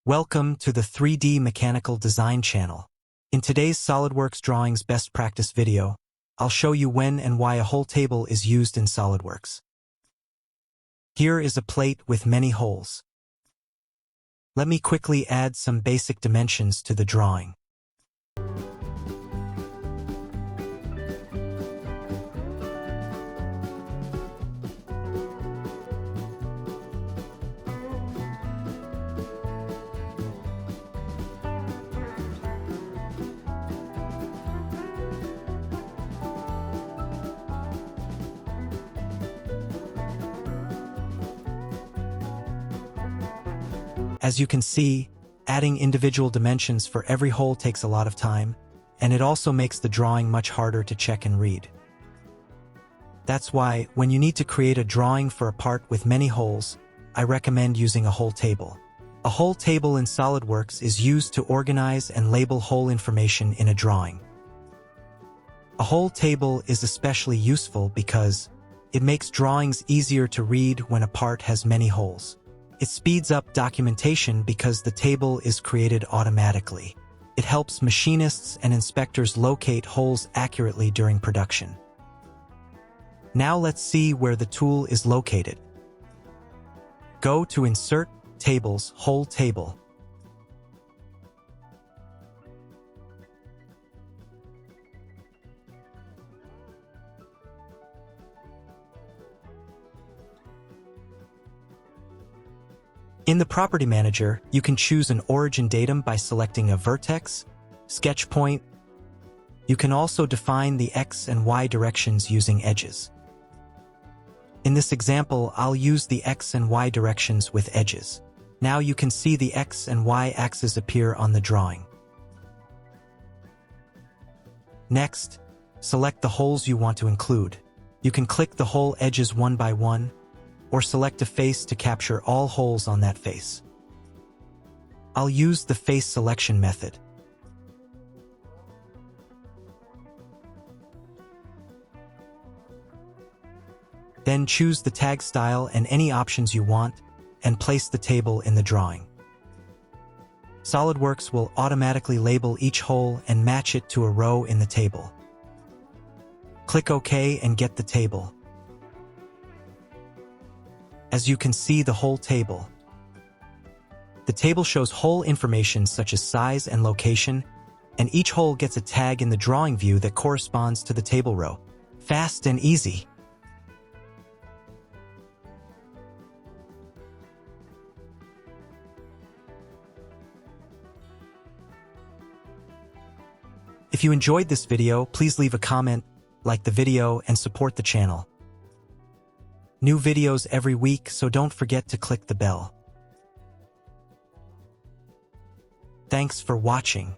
Welcome to the 3D Mechanical Design channel. In today's SolidWorks Drawings Best Practice video, I'll show you when and why a hole table is used in SolidWorks. Here is a plate with many holes. Let me quickly add some basic dimensions to the drawing. As you can see, adding individual dimensions for every hole takes a lot of time, and it also makes the drawing much harder to check and read. That's why, when you need to create a drawing for a part with many holes, I recommend using a hole table. A hole table in SolidWorks is used to organize and label hole information in a drawing. A hole table is especially useful because it makes drawings easier to read when a part has many holes. It speeds up documentation because the table is created automatically. It helps machinists and inspectors locate holes accurately during production. Now let's see where the tool is located. Go to Insert, Tables, Hole Table. In the Property Manager, you can choose an origin datum by selecting a vertex, sketch point. You can also define the X and Y directions using edges. In this example, I'll use the X and Y directions with edges. Now you can see the X and Y axes appear on the drawing. Next, select the holes you want to include. You can click the hole edges one by one, or select a face to capture all holes on that face. I'll use the face selection method. Then choose the tag style and any options you want, and place the table in the drawing. SolidWorks will automatically label each hole and match it to a row in the table. Click OK and get the table. As you can see the hole table. The table shows hole information such as size and location, and each hole gets a tag in the drawing view that corresponds to the table row. Fast and easy. If you enjoyed this video, please leave a comment, like the video, and support the channel. New videos every week, so don't forget to click the bell. Thanks for watching.